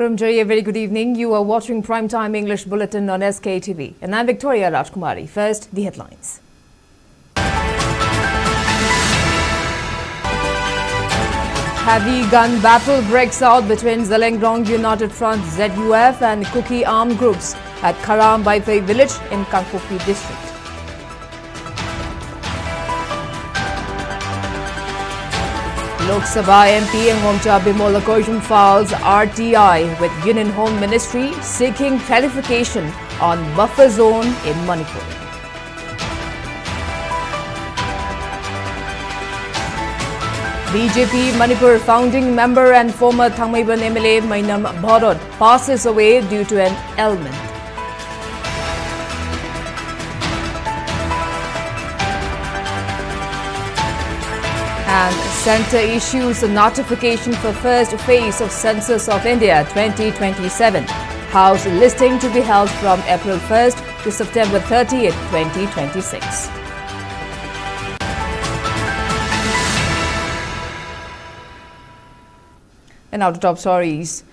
Kurumjari, a very good evening. You are watching Primetime English Bulletin on SKTV. And I'm Victoria Rajkumari. First, the headlines. Heavy gun battle breaks out between Zaleng United Front ZUF and Kuki armed groups at Karam Baipai village in Kangpokpi district. Lok Sabha MP Imphal files RTI with Union Home Ministry seeking clarification on buffer zone in Manipur. BJP Manipur founding member and former Thangmaiban MLA Mayam Bhorot passes away due to an ailment. And Centre issues a notification for first phase of Census of India 2027. House listing to be held from April 1st to September 30th, 2026. And now to top stories.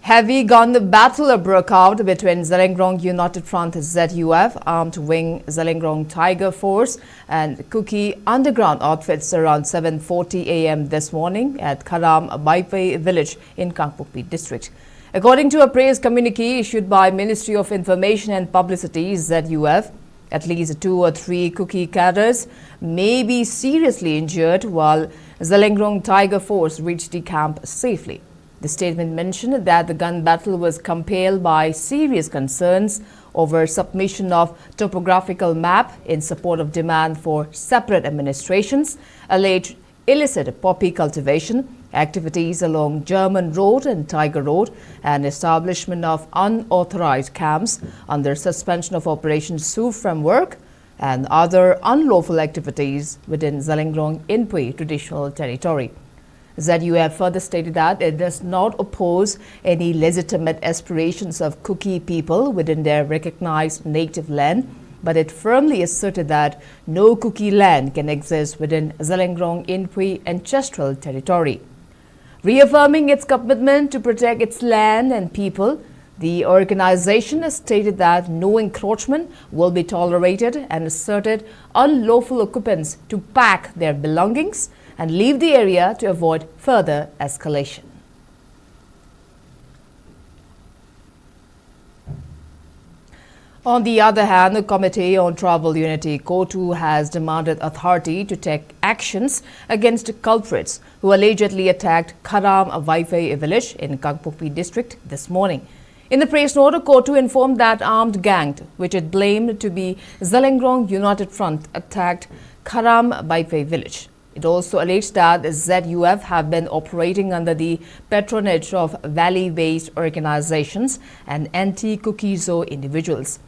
Heavy gun battle broke out between Zaleng United Front ZUF, Armed Wing Zaleng Tiger Force and Kuki underground outfits around 7:40 a.m. this morning at Karam Baipai village in Kangpokpi district. According to a press communique issued by Ministry of Information and Publicity ZUF, at least 2 or 3 Kuki cadres may be seriously injured while Zaleng Tiger Force reached the camp safely. The statement mentioned that the gun battle was compelled by serious concerns over submission of topographical map in support of demand for separate administrations, alleged illicit poppy cultivation, activities along German Road and Tiger Road, and establishment of unauthorized camps under suspension of Operation Sue framework, and other unlawful activities within Zaleng Inpui traditional territory. ZUF further stated that it does not oppose any legitimate aspirations of Kuki people within their recognized native land, but it firmly asserted that no Kuki land can exist within Zaleng Inpui ancestral territory. Reaffirming its commitment to protect its land and people, the organization has stated that no encroachment will be tolerated and asserted unlawful occupants to pack their belongings and leave the area to avoid further escalation. On the other hand, the Committee on Tribal Unity (COTU) has demanded authority to take actions against culprits who allegedly attacked Karam Baipai village in Kangpokpi district this morning. In the press note, COTU informed that armed gang, which it blamed to be Zaleng United Front, attacked Karam Baipai village. It also alleged that ZUF have been operating under the patronage of valley-based organizations and anti-Kukizo individuals.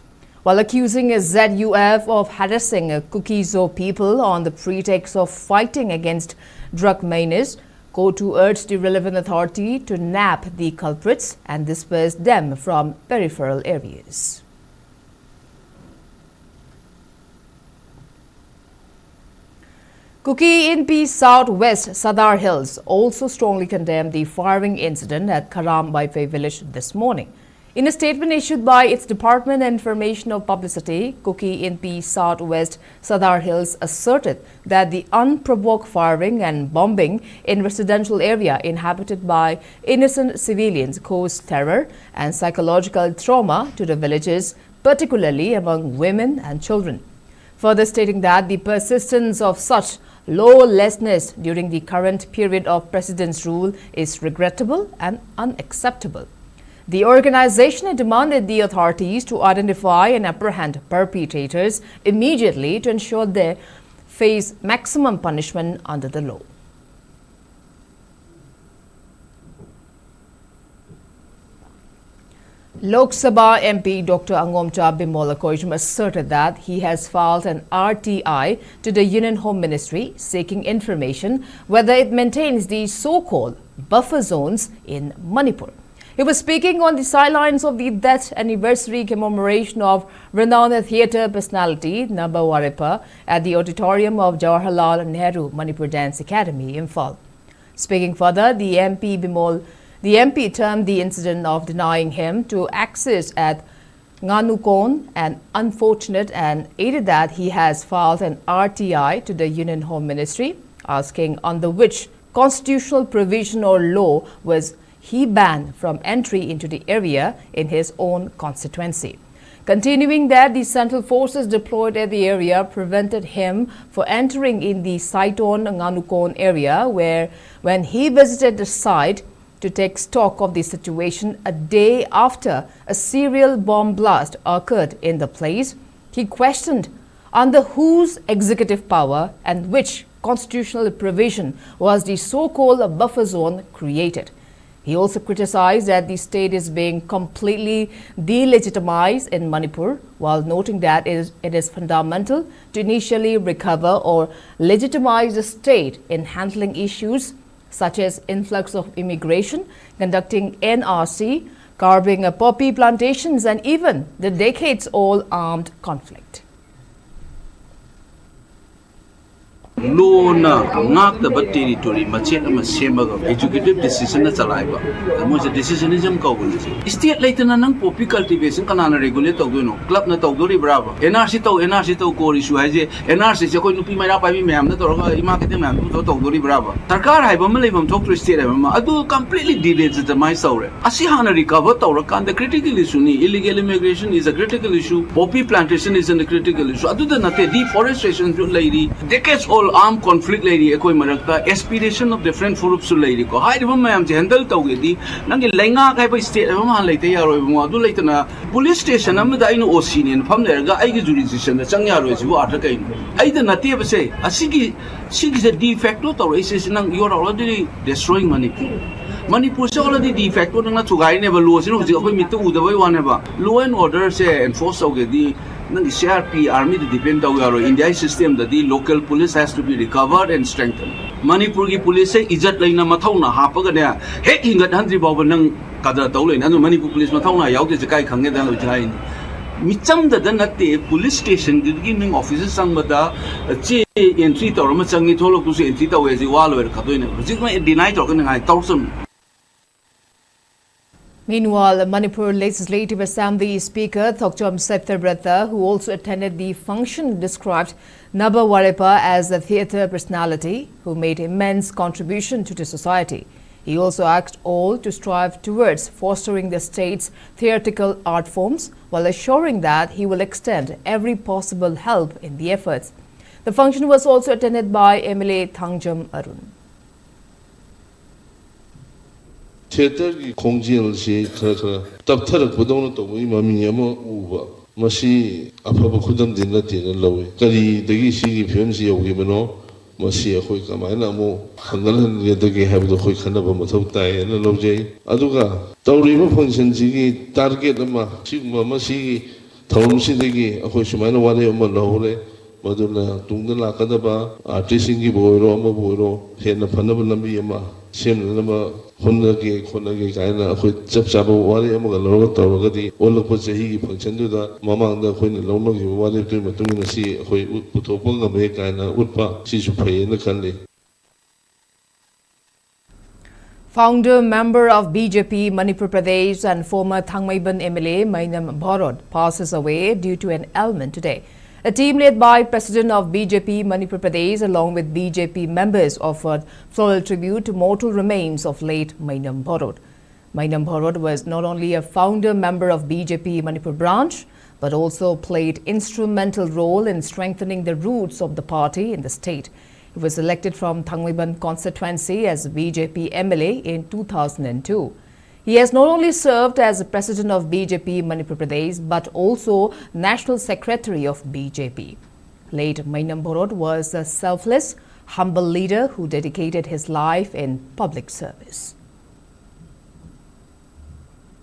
While accusing ZUF of harassing Kukizo people on the pretext of fighting against drug menace, COTU urged the relevant authority to nab the culprits and disperse them from peripheral areas. Kuki MP Southwest Sadar Hills also strongly condemned the firing incident at Karam Baipai village this morning. In a statement issued by its Department of Information of Publicity, Kuki MP Southwest Sadar Hills asserted that the unprovoked firing and bombing in residential area inhabited by innocent civilians caused terror and psychological trauma to the villagers, particularly among women and children. Further stating that the persistence of such lawlessness during the current period of President's rule is regrettable and unacceptable. The organization demanded the authorities to identify and apprehend perpetrators immediately to ensure they face maximum punishment under the law. Lok Sabha MP Dr. Bimol asserted that he has filed an RTI to the Union Home Ministry seeking information whether it maintains the so-called buffer zones in Manipur. He was speaking on the sidelines of the death anniversary commemoration of renowned theatre personality Naba Warepa at the auditorium of Jawaharlal Nehru Manipur Dance Academy, Imphal. Speaking further, the MP Bimol The MP termed the incident of denying him to access at Nganukon and unfortunate and added that he has filed an RTI to the Union Home Ministry asking under which constitutional provision or law was he banned from entry into the area in his own constituency. Continuing that, the central forces deployed at the area prevented him from entering in the Saiton Nganukon area when he visited the site to take stock of the situation a day after a serial bomb blast occurred in the place. He questioned under whose executive power and which constitutional provision was the so-called buffer zone created. He also criticized that the state is being completely delegitimized in Manipur, while noting that it is fundamental to initially recover or legitimize the state in handling issues such as influx of immigration, conducting NRC, curbing poppy plantations, and even the decades-old armed conflict. Lona ngak the territory machet ama semaga executive decision na chalaiba mo se decisionism ka gun state later na nang poppy cultivation kana na regulate tawdo no club na tawdo ri brava NRC to ko issue hai je NRC se koi nupi maira pai mem na to marketing mem to tawdo ri brava sarkar hai bam leibam thok to state ma adu completely delegitimized saure asi hana recover tawra kan the critical issue ni illegal immigration is a critical issue, poppy plantation is a critical issue, adu da nate deforestation jo lairi decades all armed conflict lady ekoi marakta aspiration of different groups lady ko hai rim mayam je handle tawge di nang lenga kai ba state ma leite yaroi mo adu leitana police station am da ino OC ne pham le ga ai gi jurisdiction da chang yaroi si bu atra kai ai da nate ba se asigi is de facto to is nang you are already destroying Manipur se already de facto nang na chugai ne ba lo sin ji akoi mitu u da bai wan ba law and order se enforce tawge di nang CRP army to depend on India system that the local police has to be recovered and strengthened. Manipur ki police se ijat laina mathau na hapaga ne he hingat handri bawa nang kadra tawle na Manipur police mathau na yaw de kai khange da lo jai micham da natte police station gi ning officers sang mada che entry tor ma changi tholok tu se entry tawe ji wal wer khadoi ne jik ma deny tor kan ngai tawsum. Meanwhile, Manipur Legislative Assembly Speaker Thokchom Septabratha, who also attended the function, described Naba Warepa as a theatre personality who made immense contribution to the society. He also asked all to strive towards fostering the state's theatrical art forms while assuring that he will extend every possible help in the efforts. The function was also attended by MLA Thangjam Arun. Theater ki kongjil si kara tabthar kudong to mo mami yamo uba masi apaba khudam din la tin lawe kari dagi si film si yogi mano masi khoi kamaina mo hangal le dagi have do khoi khana ba mathau tai na lojei aduga tawri ba function si ki target ma si masi thawm si dagi khoi sumaina wale ma lawre maduna tungda la kada ba artist ki boiro ma boiro hena phana ba lambi ma sem na ba khonna ke kaina khoi chap chap wari am ga lo ta ga di ol ko che hi function du da mamang da khoi ne lo no gi wari tu ma tu na si khoi pu tho pong ga me kaina utpa si su phai na khan le. Founder member of BJP Manipur Pradesh and former Thangmaiban MLA Mayam Bhorot passes away due to an ailment today. A team led by President of BJP Manipur Pradesh along with BJP members offered floral tribute to mortal remains of late Mayam Bhorot. Mayam Bhorot was not only a founder member of BJP Manipur branch but also played instrumental role in strengthening the roots of the party in the state. He was elected from Thangmaiban constituency as BJP MLA in 2002. He has not only served as the president of BJP Manipur Pradesh but also National Secretary of BJP. Late Mayam Bhorot was a selfless, humble leader who dedicated his life in public service.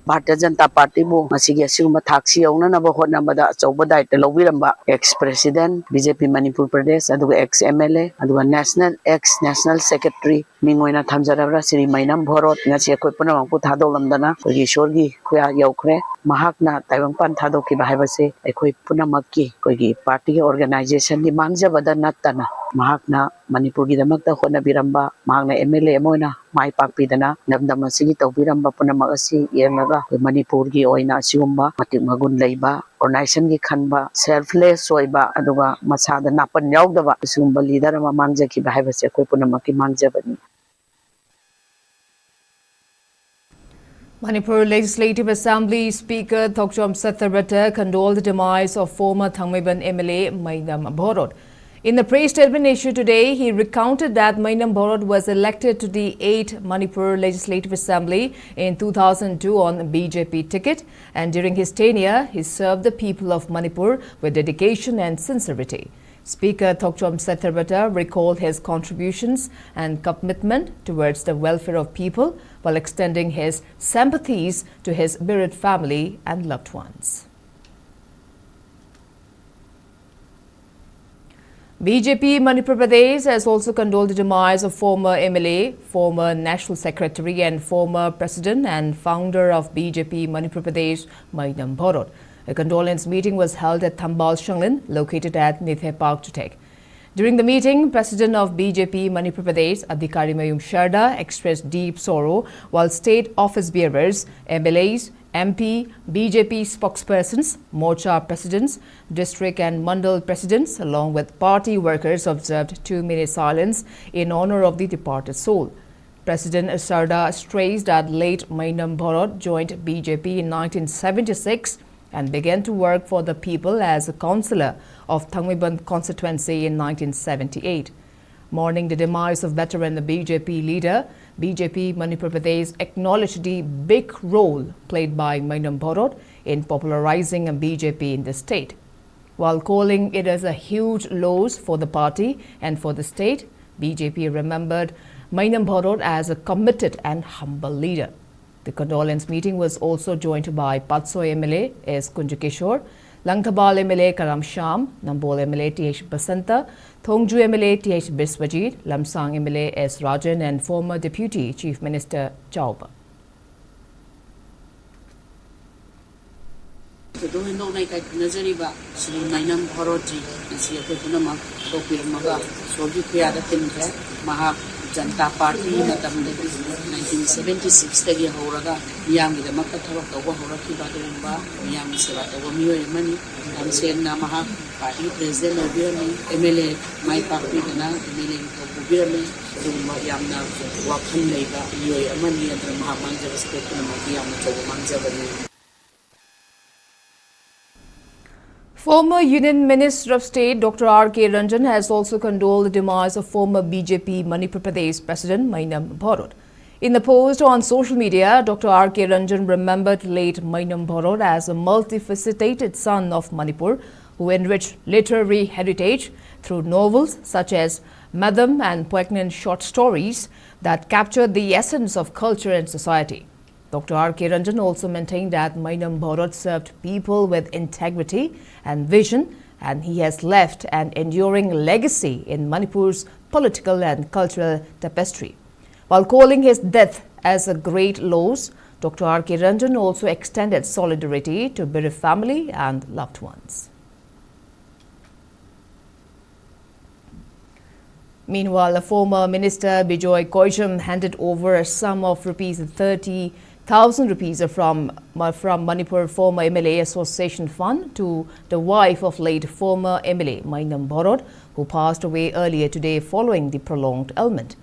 Bharatiya Janata Party bu masigi asiguma thaksi auna na bahot na bada chauba daita lawiramba ex-president BJP Manipur Pradesh aduga ex-MLA aduga ex-national secretary mingoina thamjarabra Sri Mayam Bhorot ngasi koi punamang pu thadolamdana koi sorgi khuya yaukre mahakna taibangpan thadokiba haibase aikhoi punamakki koigi party organization ni mangjabada nattana mahakna Manipur gi damakta hona biramba mahakna MLA moina mai pakpidana namdam asigi tawbiramba punamak asi yengaga Manipur gi oina asigumba matik magun leiba organization gi khanba selfless oiba aduga masada napan yaudaba asigumba leader ama mangjaki haibase aikhoi punamakki mangjabani. Manipur Legislative Assembly Speaker Thokchom Satharbata condoled the demise of former Thangmaiban MLA Mayam Bhorot. In the praise statement issued today, he recounted that Mayam Bhorot was elected to the 8th Manipur Legislative Assembly in 2002 on BJP ticket, and during his tenure, he served the people of Manipur with dedication and sincerity. Speaker Thokchom Satharbata recalled his contributions and commitment towards the welfare of people while extending his sympathies to his bereaved family and loved ones. BJP Manipur Pradesh has also condoled the demise of former MLA, former National Secretary and former President and founder of BJP Manipur Pradesh, Mayam Bhorot. A condolence meeting was held at Thambal Shanglin, located at Nithe Park Tutek. During the meeting, President of BJP Manipur Pradesh, Adhikari Mayum Sharda, expressed deep sorrow, while state office bearers, MLAs, MP, BJP spokespersons, Morcha presidents, district and mandal presidents, along with party workers observed 2-minute silence in honor of the departed soul. President Sharda stressed that late Mayam Bhorot joined BJP in 1976 and began to work for the people as a councillor of Thangmaiban constituency in 1978. Mourning the demise of veteran BJP leader, BJP Manipur Pradesh acknowledged the big role played by Mayam Bhorot in popularizing BJP in the state. While calling it as a huge loss for the party and for the state, BJP remembered Mayam Bhorot as a committed and humble leader. The condolence meeting was also joined by Patsoy MLA S. Kunjakishore, Langthabal MLA Karam Sham, Nambol MLA T.H. Basanta, Thongju MLA T.H. Biswajit, Lamsang MLA S. Rajan and former Deputy Chief Minister Chauba. Janta Party matamdagi 1976 tagi hauraga miyamgi damakta thawak tawba hauraki badumba miyamgi seva tawba miyoy mani amsen na maha party president obirami MLA mai party dana MLA obirami dumba yamna wakhan leiba miyoy amani andra maha manja respect na miyamna tawba manja bani. Former Union Minister of State Dr. R.K. Ranjan has also condoled the demise of former BJP Manipur Pradesh President Mayam Bhorot. In the post on social media, Dr. R.K. Ranjan remembered late Mayam Bhorot as a multifaceted son of Manipur who enriched literary heritage through novels such as Madam and poignant short stories that captured the essence of culture and society. Dr. R.K. Ranjan also maintained that Mayam Bhorot served people with integrity and vision, and he has left an enduring legacy in Manipur's political and cultural tapestry. While calling his death as a great loss, Dr. R.K. Ranjan also extended solidarity to bereaved family and loved ones. Meanwhile, a former minister, Bijoy Koijam, handed over a sum of rupees 30,000 rupees from Manipur former MLA Association Fund to the wife of late former MLA Mayam Bhorot, who passed away earlier today following the prolonged ailment.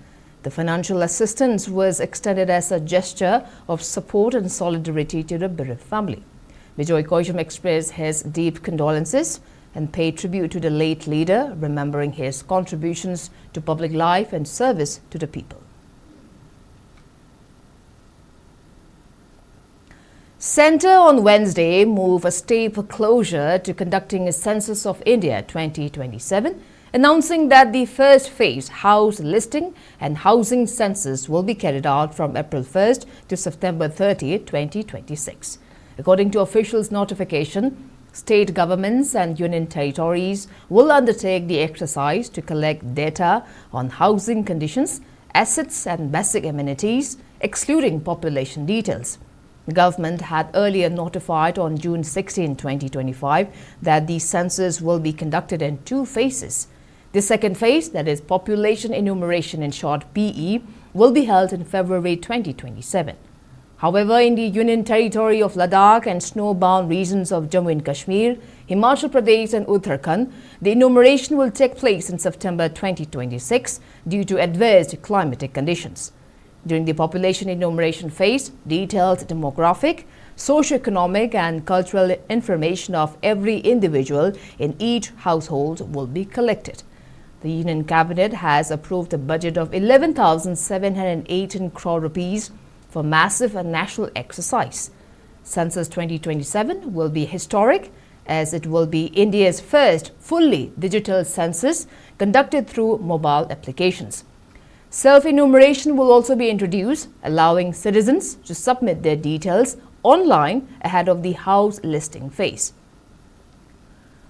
The financial assistance was extended as a gesture of support and solidarity to the bereaved family. Bijoy Koijam expressed his deep condolences and paid tribute to the late leader, remembering his contributions to public life and service to the people. Centre on Wednesday move a step closer to conducting a Census of India 2027, announcing that the first phase house listing and housing census will be carried out from April 1st to September 30th, 2026. According to officials' notification, state governments and union territories will undertake the exercise to collect data on housing conditions, assets and basic amenities, excluding population details. The government had earlier notified on June 16, 2025 that the census will be conducted in 2 phases. The second phase, that is population enumeration in short PE, will be held in February 2027. However, in the Union Territory of Ladakh and snow-bound regions of Jammu and Kashmir, Himachal Pradesh and Uttarakhand, the enumeration will take place in September 2026 due to adverse climatic conditions. During the population enumeration phase, detailed demographic, socioeconomic and cultural information of every individual in each household will be collected. The Union Cabinet has approved a budget of 11,718 crore rupees for massive and national exercise. Census 2027 will be historic as it will be India's first fully digital census conducted through mobile applications. Self-enumeration will also be introduced, allowing citizens to submit their details online ahead of the house listing phase.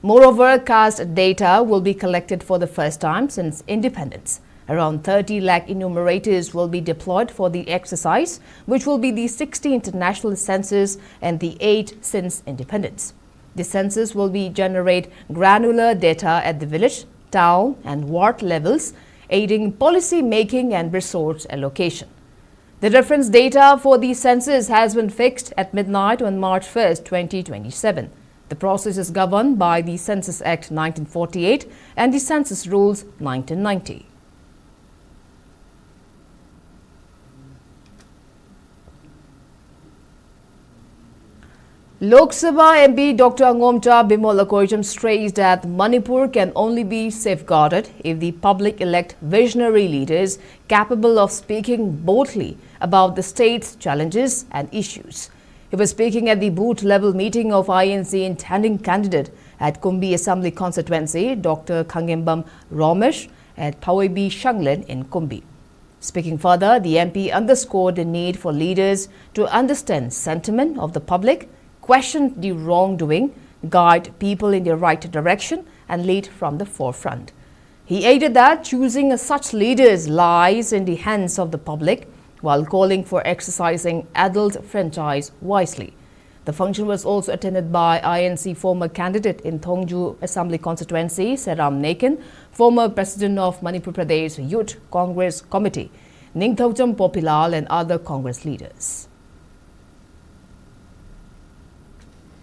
Moreover, caste data will be collected for the first time since independence. Around 30 lakh enumerators will be deployed for the exercise, which will be the 16th national census and the 8th since independence. The census will generate granular data at the village, town and ward levels, aiding policy making and resource allocation. The reference data for the census has been fixed at midnight on March 1, 2027. The process is governed by the Census Act 1948 and the Census Rules 1990. Lok Sabha MP Dr. Angomcha Bimolakoijam stressed that Manipur can only be safeguarded if the public elect visionary leaders capable of speaking boldly about the state's challenges and issues. He was speaking at the booth-level meeting of INC intending candidate at Kumbi Assembly constituency, Dr. Khangembam Romesh at Pawibi Shanglen in Kumbi. Speaking further, the MP underscored the need for leaders to understand sentiment of the public, question the wrongdoing, guide people in the right direction and lead from the forefront. He added that choosing such leaders lies in the hands of the public while calling for exercising adult franchise wisely. The function was also attended by INC former candidate in Thongju Assembly constituency, Seram Nakin, former president of Manipur Pradesh Youth Congress Committee, Ningthaucham Popilal and other Congress leaders.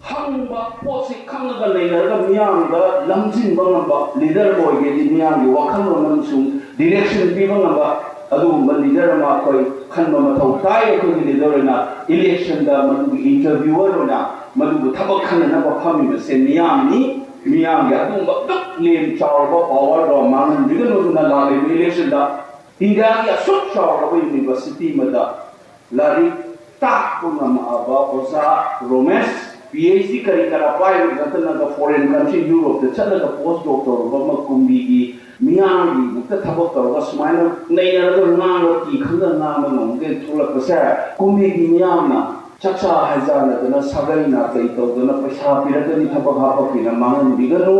Hangba posi kanga leader miyanga lamjin bangamba leader boy ge miyangi wakhalon namsung direction bibangamba adum leader ma koi khanba mathau tai ko leader na election da madu interviewer na madu thabak khanna na ba phami se miyang miyang adum ba lem chaw ba power ro man digano na la election da india ya sut chaw ba university mada lari ta ko na ba osa romesh PhD kari kara pai ratna the foreign country Europe the chala the postdoctor bama kumbi gi miyang gi ta thabak tor ga smaina nei na ro na ro ki khanga na ma no ge thula pasa kumbi gi miyang na chacha hazana na sagai na kai to na paisa pirata ni thabak ha pa pina mangan digano.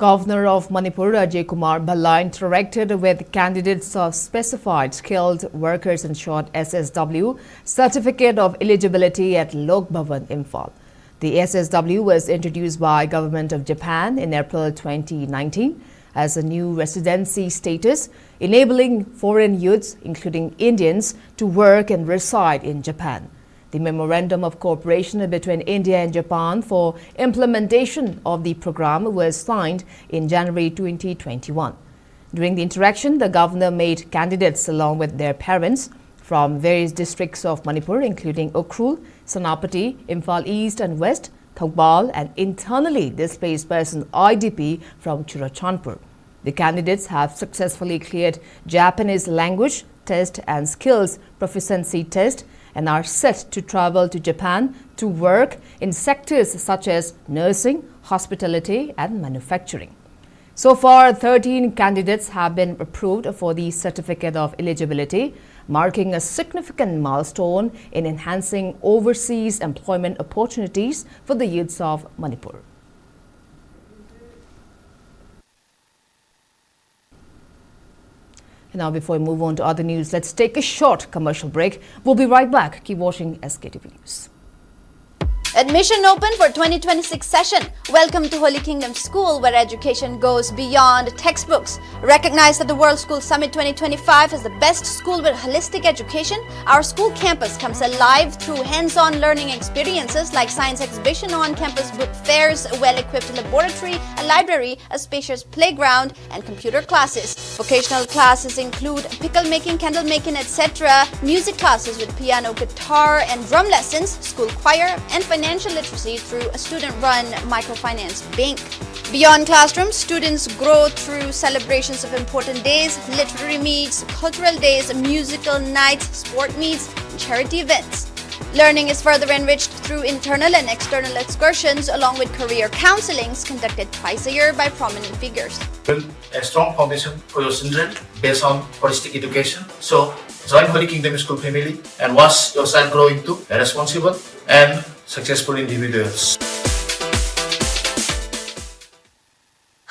Governor of Manipur, Ajay Kumar Bhalla, interacted with candidates of specified skilled workers in short SSW certificate of eligibility at Lok Bhavan, Imphal. The SSW was introduced by Government of Japan in April 2019 as a new residency status, enabling foreign youths, including Indians, to work and reside in Japan. The Memorandum of Cooperation between India and Japan for implementation of the program was signed in January 2021. During the interaction, the governor made candidates along with their parents from various districts of Manipur, including Ukhrul, Senapati, Imphal East and West, Thogbal, and internally displaced person IDP from Churachandpur. The candidates have successfully cleared Japanese language test and skills proficiency test and are set to travel to Japan to work in sectors such as nursing, hospitality and manufacturing. So far, 13 candidates have been approved for the certificate of eligibility, marking a significant milestone in enhancing overseas employment opportunities for the youths of Manipur. Now, before we move on to other news, let's take a short commercial break. We'll be right back. Keep watching SKTV News. Admission open for 2026 session. Welcome to Holy Kingdom School, where education goes beyond textbooks. Recognized at the World School Summit 2025 as the best school with holistic education, our school campus comes alive through hands-on learning experiences like science exhibition, on-campus book fairs, a well-equipped laboratory, a library, a spacious playground, and computer classes. Vocational classes include pickle making, candle making, etc. Music classes with piano, guitar, and drum lessons, school choir, and financial literacy through a student-run microfinance bank. Beyond classrooms, students grow through celebrations of important days, literary meets, cultural days, musical nights, sport meets, and charity events. Learning is further enriched through internal and external excursions, along with career counselings conducted twice a year by prominent figures. Build a strong foundation for your children based on holistic education. So, join Holy Kingdom School family and watch your child grow into a responsible and successful individuals.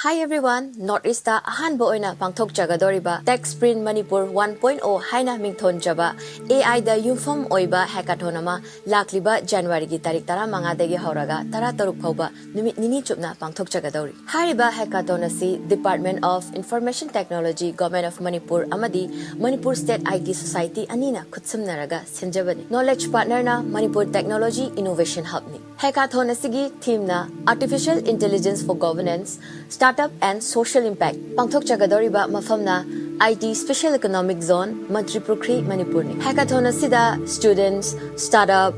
Hi everyone, Northeast-ta ahanba oina pangthok jagadoriba Tech Sprint Manipur 1.0 haina mingthon jaba AI da yumfam oiba hackathon ama lakliba January gi tarik 15 dagi hauraga 13 phauba numit nini chupna pangthok jagadori. Hariba hackathon asi Department of Information Technology, Government of Manipur amadi Manipur State IT Society anina khutsamnaraga senjabani. Knowledge partner na Manipur Technology Innovation Hub ni. Hackathon asigi theme na Artificial Intelligence for Governance, Startup and Social Impact. Pangthok jagadoriba mafamna IT Special Economic Zone, Manipuri, Manipur ni. Hackathon asida students, startup,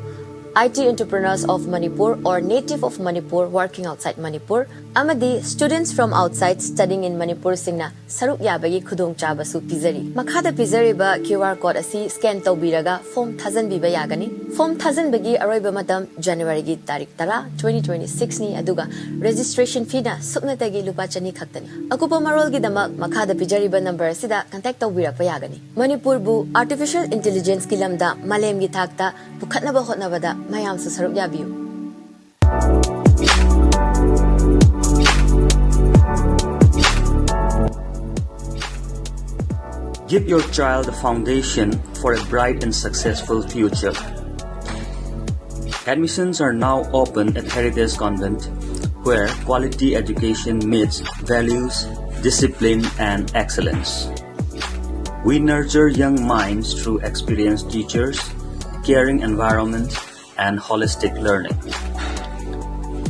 IT entrepreneurs of Manipur or native of Manipur working outside Manipur, amadi students from outside studying in Manipur singna saruk yabagi khudong chaba su pizari. Makhada pizari ba QR code asi scan tawbiraga form 1000 biba yagani. Form 1000 bagi aroiba matam January gi tarik 10 2026 ni aduga registration fee na sukna tagi lupa chani khaktani. Akupa marol gi damak makhada pizari ba number asida contact tawbira pa yagani. Manipur bu artificial intelligence ki lamda malem gi thakta bukhatna ba hotna bada Mayam sa saruk yabiu. Give your child a foundation for a bright and successful future. Admissions are now open at Heritage Convent, where quality education meets values, discipline, and excellence. We nurture young minds through experienced teachers, caring environment, and holistic learning.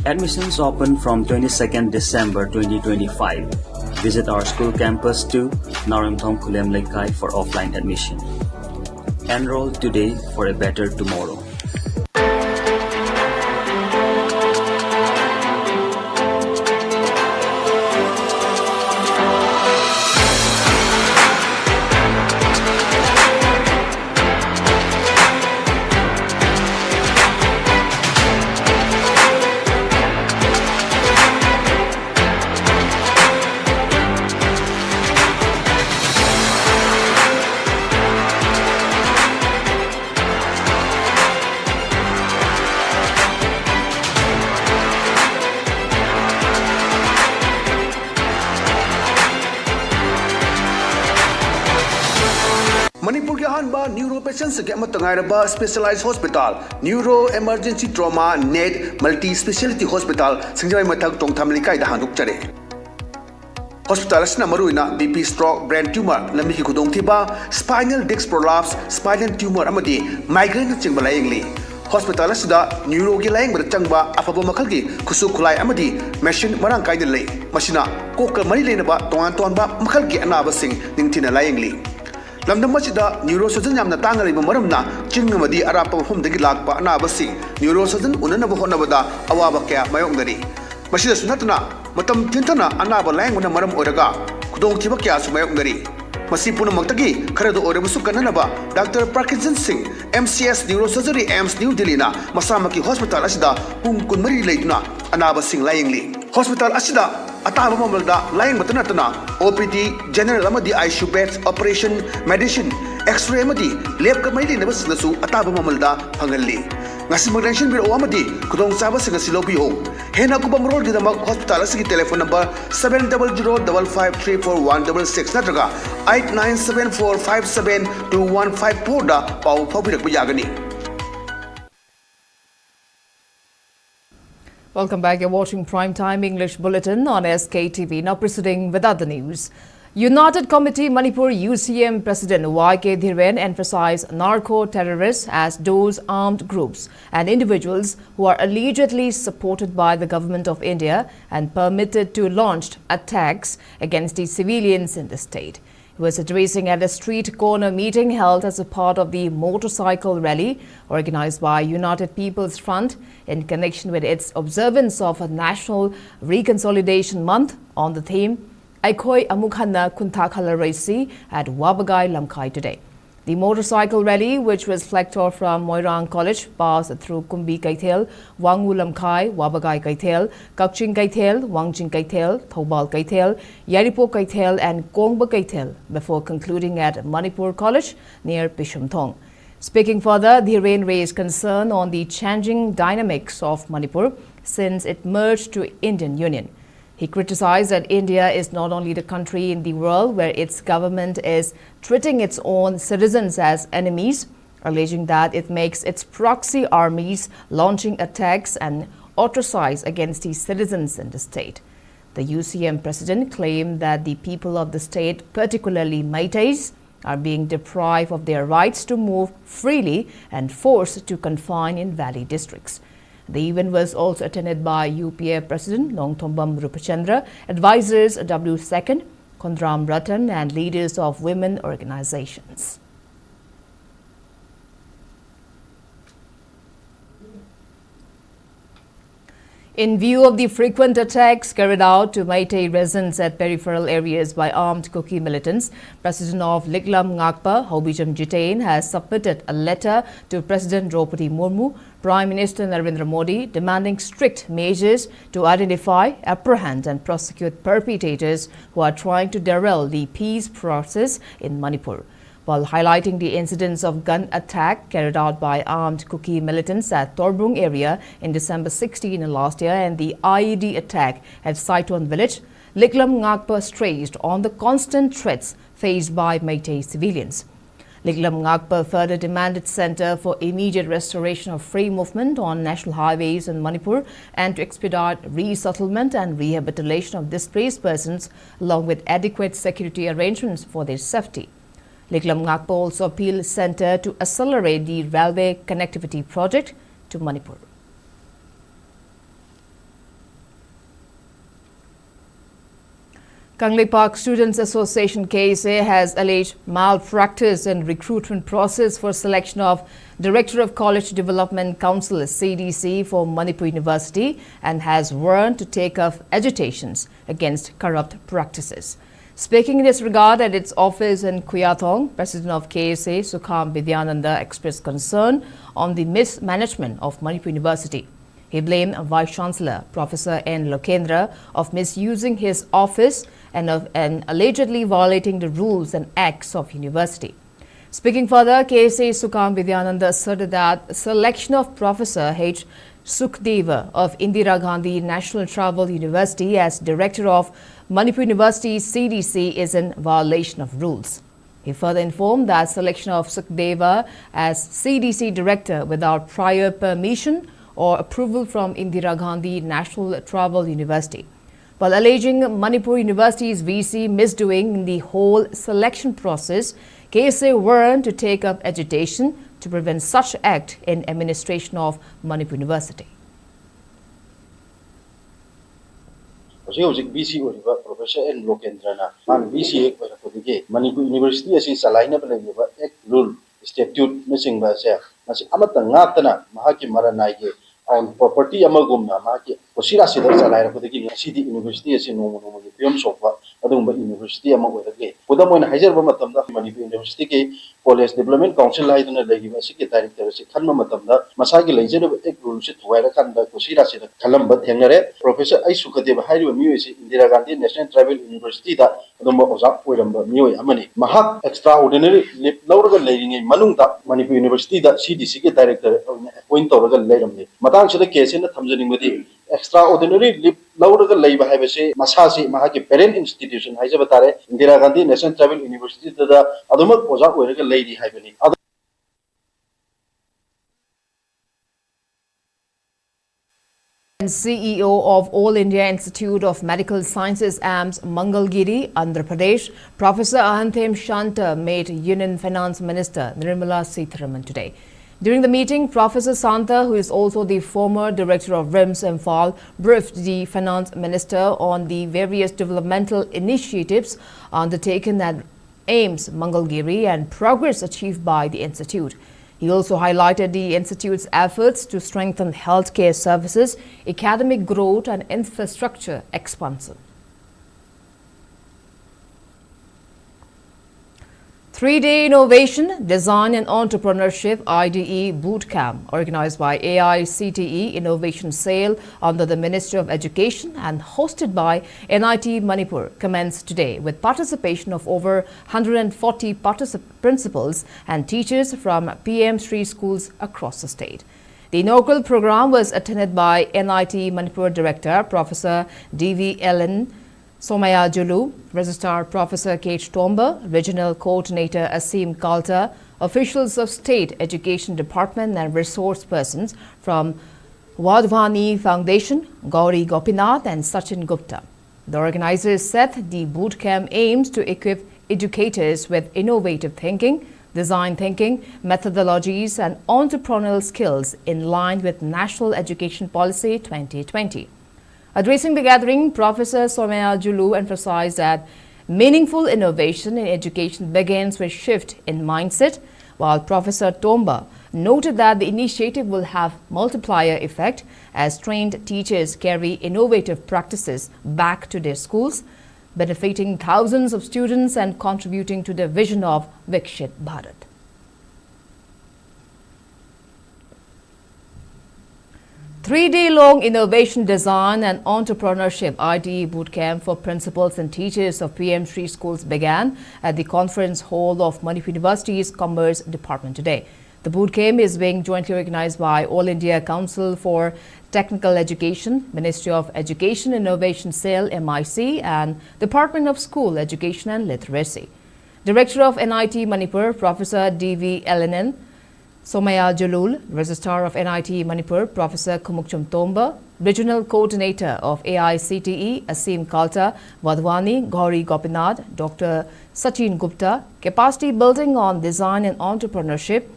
Admissions open from 22nd December 2025. Visit our school campus to Naramthong Khulem Lekai for offline admission. Enroll today for a better tomorrow. Manipur ke hanba neuro patients ke amatangairaba specialized hospital, neuro emergency trauma net multi speciality hospital singjai mathak tongtham likai da handuk chare. Hospital asna maruina BP stroke, brain tumor, lami ki khudong thiba, spinal disc prolapse, spinal tumor amadi migraine chingba layengli. Hospital asida neuro ki layeng berchangba afaba makal ki khusu khulai amadi machine marang kai lei. Machina kokal mari leinaba tongan tonba makal ki anaba sing ningthina layengli. Lamdam masida neurosurgeon yamna tangari maramna chingmadi arapa mafumdagi lakpa anabasi neurosurgeon unanaba honabada awaba kya mayongdari. Masida sunatna matam tintana anaba languna maram oraga kudong thiba kya sumayongdari. Masi punamakdagi kharado orabusu kananaba Dr. Parkinson Singh MCS Neurosurgery AIMS New Delhi na masamaki hospital asida pung kunmari leiduna anaba sing layingli. Hospital asida ataba mamalda laying matana tana OPD general amadi ICU beds operation medicine X-ray amadi lab ka mai lina bas nasu ataba mamalda phangalli ngasi magrension biro amadi kudong chaba singa silobi ho hena kubang road gidamak hospital asigi telephone number 7005534166 natraga 8974572154 da pau phabirak yagani. Welcome back. You're watching Primetime English Bulletin on SKTV. Now proceeding with other news. United Committee Manipur UCM President YK Dhiren emphasized narco-terrorists as those armed groups and individuals who are allegedly supported by the government of India and permitted to launch attacks against the civilians in the state. He was addressing at a street corner meeting held as a part of the motorcycle rally organized by United People's Front in connection with its observance of a National Reconsolidation Month on the theme Aikoi Amukhanna Kuntakhala Raisi at Wabagai Lamkai today. The motorcycle rally, which was flagged off from Moirang College, passed through Kumbi Kaithel, Wangwu Lamkai, Wabagai Kaithel, Kakching Kaithel, Wangjing Kaithel, Thobal Kaithel, Yaripo Kaithel and Kongba Kaithel before concluding at Manipur College near Pishamthong. Speaking further, Dhiren raised concern on the changing dynamics of Manipur since it merged to Indian Union. He criticized that India is not only the country in the world where its government is treating its own citizens as enemies, alleging that it makes its proxy armies launching attacks and ostracize against the citizens in the state. The UCM president claimed that the people of the state, particularly Meiteis, are being deprived of their rights to move freely and forced to confine in valley districts. The event was also attended by UPA President Nongthombam Rupachandra, advisors W. Second, Kondram Ratan and leaders of women organizations. In view of the frequent attacks carried out to Meitei residents at peripheral areas by armed Kuki militants, President of Liklam Ngakpa, Hobijam Jitain, has submitted a letter to President Draupadi Murmu, Prime Minister Narendra Modi, demanding strict measures to identify, apprehend and prosecute perpetrators who are trying to derail the peace process in Manipur. While highlighting the incidents of gun attack carried out by armed Kuki militants at Torbrung area in December 16 last year and the IED attack at Saitwan village, Liklam Ngakpa stressed on the constant threats faced by Meitei civilians. Liklam Ngakpa further demanded Centre for immediate restoration of free movement on national highways in Manipur and to expedite resettlement and rehabilitation of displaced persons along with adequate security arrangements for their safety. Liklam Ngakpa also appealed Centre to accelerate the railway connectivity project to Manipur. Kanglei Park Students Association KSA has alleged malpractice in recruitment process for selection of Director of College Development Council CDC for Manipur University and has warned to take up agitations against corrupt practices. Speaking in this regard at its office in Kuyathong, President of KSA Sukham Vidyananda expressed concern on the mismanagement of Manipur University. He blamed Vice Chancellor Professor N. Lokendra of misusing his office and allegedly violating the rules and acts of university. Speaking further, KSA Sukham Vidyananda asserted that selection of Professor H. Sukhdeva of Indira Gandhi National Tribal University as Director of Manipur University CDC is in violation of rules. He further informed that selection of Sukhdeva as CDC Director without prior permission or approval from Indira Gandhi National Tribal University, while alleging Manipur University's VC misdoing in the whole selection process, KSA warned to take up agitation to prevent such act in administration of Manipur University. VC Professor N. Lokendrana and VC Manipur University as is a line of rule statute missing by Amatanga Mahaki Maranai on property Amagumna Maki, Osira Siders Alaya for the King City University as in Film Sofa, Adumba University among the gate. Put them when Hazer Matamda Manipur University, College Development Council haiduna legiba sigi director si khanma matamda masagi leijena ek rule si thuwaira kanda kusira si khalamba thengnare Professor ai Sukadev hairiba mioi si Indira Gandhi National Tribal University da adumba oza oiramba mioi amani mahak extraordinary leave lawraga leiringe manungda Manipur University da CDC ke director appoint tawraga leiramni matang sida case na thamjaningmadi extraordinary leave lawraga leiba haibase masasi mahaki parent institution haijaba tare Indira Gandhi National Tribal University da aduma oza oiraga leiri haibani CEO of All India Institute of Medical Sciences AIIMS Mangalgiri, Andhra Pradesh, Professor Ahantem Shanta met Union Finance Minister Nirmala Sitharaman today. During the meeting, Professor Santa, who is also the former director of RIMS Imphal, briefed the finance minister on the various developmental initiatives undertaken at AIIMS Mangalgiri and progress achieved by the institute. He also highlighted the institute's efforts to strengthen healthcare services, academic growth and infrastructure expansion. 3-day Innovation, Design and Entrepreneurship IDE Bootcamp organized by AICTE Innovation Sale under the Ministry of Education and hosted by NIT Manipur commenced today with participation of over 140 principals and teachers from PM Sri schools across the state. The inaugural program was attended by NIT Manipur Director Professor D.V. Ellen Somaya Julu, Registrar Professor Kate Tomba, Regional Coordinator Asim Kalta, officials of State Education Department and resource persons from Wadhwani Foundation, Gauri Gopinath and Sachin Gupta. The organizers said the bootcamp aims to equip educators with innovative thinking, design thinking, methodologies and entrepreneurial skills in line with National Education Policy 2020. Addressing the gathering, Professor Somaya Julu emphasized that meaningful innovation in education begins with shift in mindset, while Professor Tomba noted that the initiative will have multiplier effect as trained teachers carry innovative practices back to their schools, benefiting thousands of students and contributing to the vision of Vikshit Bharat. Three-day-long Innovation Design and Entrepreneurship IDE Bootcamp for principals and teachers of PM Sri schools began at the conference hall of Manipur University's Commerce Department today. The bootcamp is being jointly organized by All India Council for Technical Education, Ministry of Education Innovation Cell MIC and Department of School Education and Literacy. Director of NIT Manipur, Professor D.V. Elenan Somaya Jalul, Registrar of NIT Manipur, Professor Kumukchum Tomba, Regional Coordinator of AICTE, Asim Kalta, Wadhwani, Gauri Gopinath, Dr. Sachin Gupta, Capacity Building on Design and Entrepreneurship,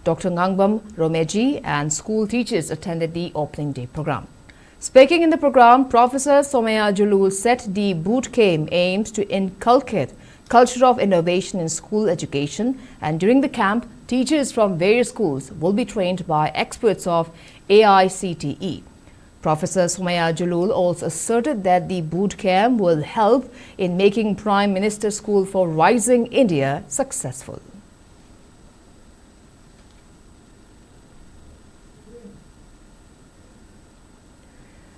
Dr. Ngangbam Romeji, and school teachers attended the opening day program. Speaking in the program, Professor Somaya Jalul said the bootcamp aims to inculcate culture of innovation in school education, and during the camp, teachers from various schools will be trained by experts of AICTE. Professor Somaya Jalul also asserted that the boot camp will help in making Prime Minister School for Rising India successful.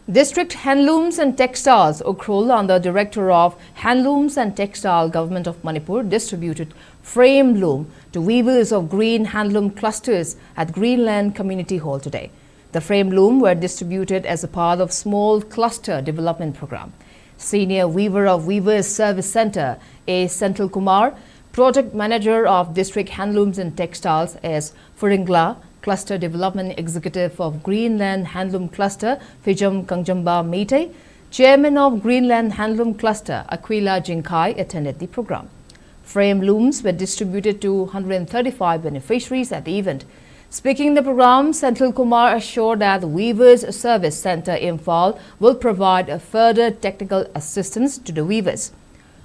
District Handlooms and Textiles Ukhrul, under Director of Handlooms and Textile Government of Manipur, distributed frame loom to weavers of green handloom clusters at Greenland Community Hall today. The frame loom were distributed as a part of Small Cluster Development Program. Senior Weaver of Weavers Service Center, A. Senthil Kumar, Project Manager of District Handlooms and Textiles, S. Furingla, Cluster Development Executive of Greenland Handloom Cluster, Fijam Kangjamba Meite, Chairman of Greenland Handloom Cluster, Aquila Jinkai, attended the program. Frame looms were distributed to 135 beneficiaries at the event. Speaking in the program, Senthil Kumar assured that the Weavers Service Center Imphal will provide a further technical assistance to the weavers.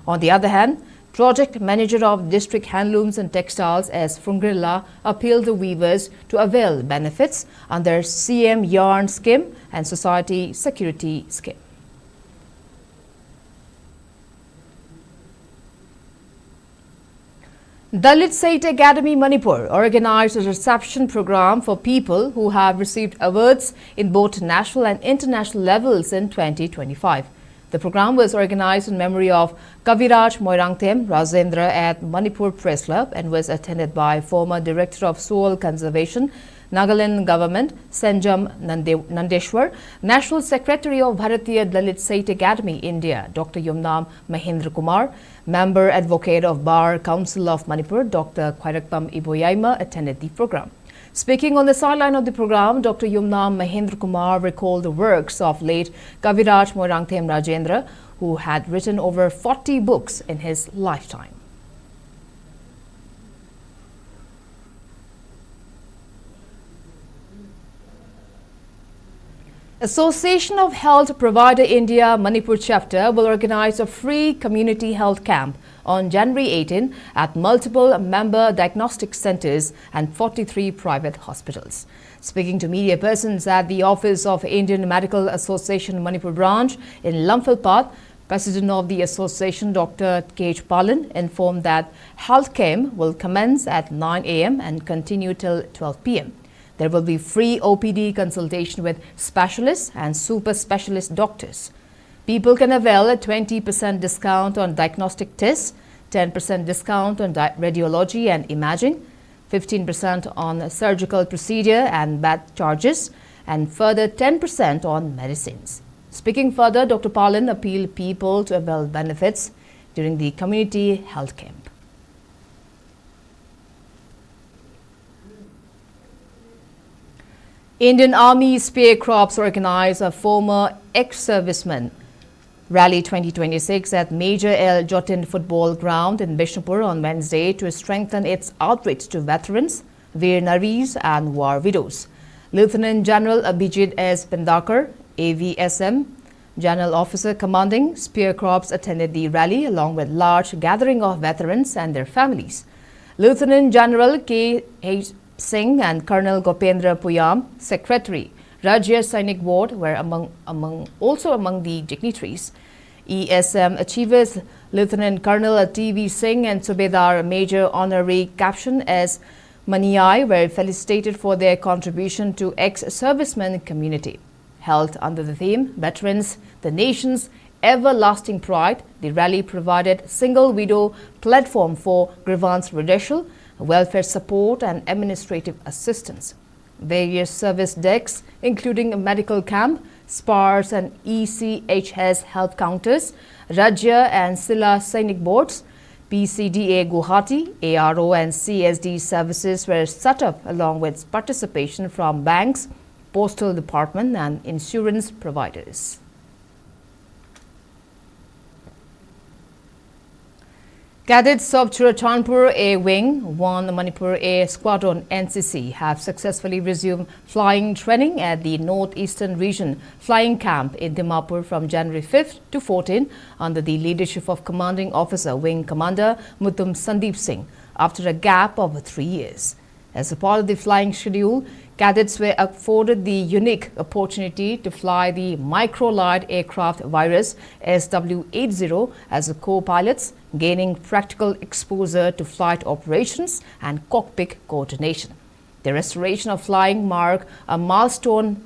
On the other hand, Project Manager of District Handlooms and Textiles, S. Fungrilla, appealed to weavers to avail benefits under CM Yarn Scheme and Society Security Scheme. Dalit State Academy Manipur organized a reception program for people who have received awards in both national and international levels in 2025. The program was organized in memory of Kaviraj Moirangthem Rajendra at Manipur Press Club and was attended by former Director of Soil Conservation, Nagaland Government, Sanjam Nandeshwar, National Secretary of Bharatiya Dalit State Academy, India, Dr. Yumnam Mahendra Kumar, Member Advocate of Bar Council of Manipur, Dr. Khairakpam Iboyaima attended the program. Speaking on the sideline of the program, Dr. Yumnam Mahendra Kumar recalled the works of late Kaviraj Moirangthem Rajendra, who had written over 40 books in his lifetime. Association of Health Provider India Manipur chapter will organize a free community health camp on January 18 at multiple member diagnostic centers and 43 private hospitals. Speaking to media persons at the office of Indian Medical Association Manipur branch in Lamphal, President of the association, Dr. K.H. Palan, informed that health camp will commence at 9 a.m. and continue till 12 p.m. There will be free OPD consultation with specialists and super specialist doctors. People can avail a 20% discount on diagnostic tests, 10% discount on radiology and imaging, 15% on surgical procedure and bed charges, and further 10% on medicines. Speaking further, Dr. Palan appealed people to avail benefits during the community health camp. Indian Army Spear Corps organized a former ex-servicemen Rally 2026 at Major L. Jotin Football Ground in Bishnupur on Wednesday to strengthen its outreach to veterans, Veer Naris and war widows. Lieutenant General Abhijit S. Pendakar, AVSM, General Officer Commanding Spear Corps, attended the rally along with large gathering of veterans and their families. Lieutenant General K.H. Singh and Colonel Gopendra Puyam, Secretary, Rajya Sainik Board, were also among the dignitaries. ESM achievers Lieutenant Colonel T.V. Singh and Subedar Major Honorary Captain S. Maniai were felicitated for their contribution to ex-servicemen community. Held under the theme Veterans, the Nation's Everlasting Pride, the rally provided single widow platform for grievance redressal, welfare support and administrative assistance. Various service desks, including a medical camp, SPARS and ECHS health counters, Rajya and Sila Sainik boards, PCDA Guwahati, ARO and CSD services were set up along with participation from banks, postal department and insurance providers. Cadets of Churachandpur A Wing, 1 Manipur A Squadron NCC have successfully resumed flying training at the Northeastern Region Flying Camp in Dimapur from January 5th to 14 under the leadership of Commanding Officer Wing Commander Mutum Sandeep Singh after a gap of 3 years. As a part of the flying schedule, cadets were afforded the unique opportunity to fly the Microlight Aircraft Virus SW-80 as co-pilots, gaining practical exposure to flight operations and cockpit coordination. The restoration of flying marked a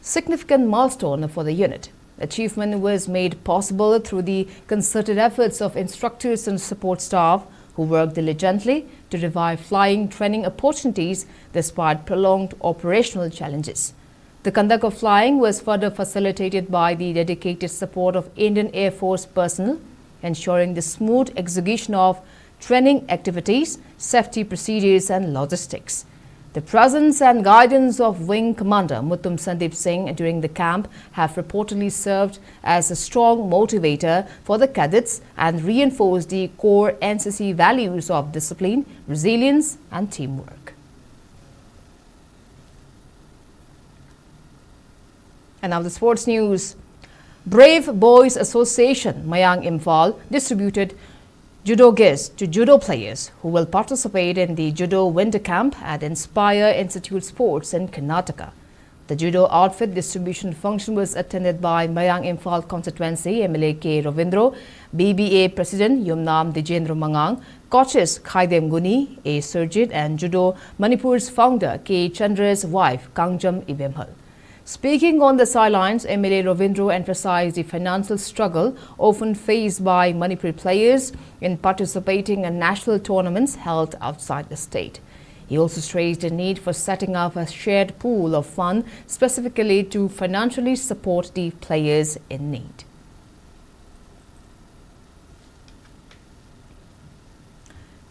significant milestone for the unit. Achievement was made possible through the concerted efforts of instructors and support staff who worked diligently to revive flying training opportunities despite prolonged operational challenges. The conduct of flying was further facilitated by the dedicated support of Indian Air Force personnel, ensuring the smooth execution of training activities, safety procedures and logistics. The presence and guidance of Wing Commander Mutum Sandeep Singh during the camp have reportedly served as a strong motivator for the cadets and reinforced the core NCC values of discipline, resilience and teamwork. And now the sports news. Brave Boys Association Mayam Imphal distributed judo gears to judo players who will participate in the judo winter camp at Inspire Institute Sports in Karnataka. The judo outfit distribution function was attended by Mayam Imphal constituency MLA K. Ravindro, BBA President Yumnam Dijendra Mangang, coaches Khaidem Guni, A. Surjit and Judo Manipur's founder K. Chandra's wife Kangjam Imphal. Speaking on the sidelines, MLA Ravindro emphasized the financial struggle often faced by Manipuri players in participating in national tournaments held outside the state. He also stressed the need for setting up a shared pool of funds specifically to financially support the players in need.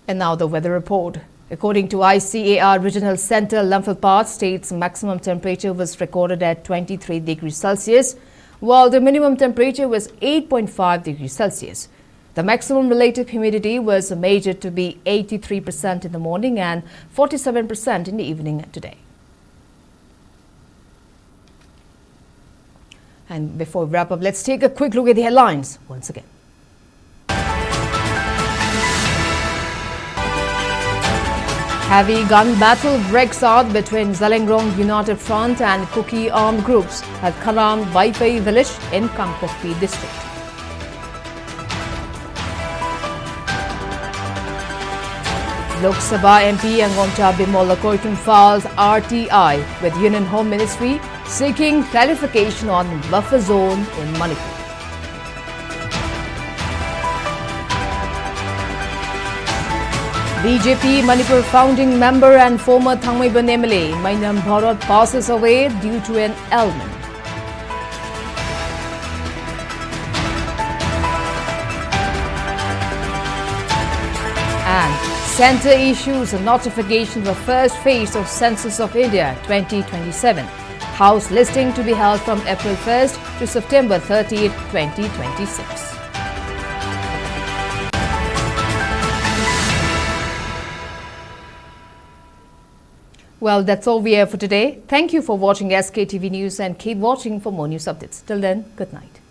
And now the weather report. According to ICAR Regional Center, Lamphal state's maximum temperature was recorded at 23 degrees Celsius, while the minimum temperature was 8.5 degrees Celsius. The maximum relative humidity was measured to be 83% in the morning and 47% in the evening today. And before we wrap up, let's take a quick look at the headlines once again. Heavy gun battle breaks out between Zalingron United Front and Kuki armed groups at Karam Baifei village in Kangpokpi district. Lok Sabha MP Angomcha Bimola Koitun files RTI with Union Home Ministry seeking clarification on buffer zone in Manipur. BJP Manipur founding member and former Thangmaiban MLA Mayam Bhorot passes away due to an ailment. And Centre issues a notification for first phase of Census of India 2027. House listing to be held from April 1st to September 30th, 2026. Well, that's all we have for today. Thank you for watching SKTV News and keep watching for more news updates. Till then, good night.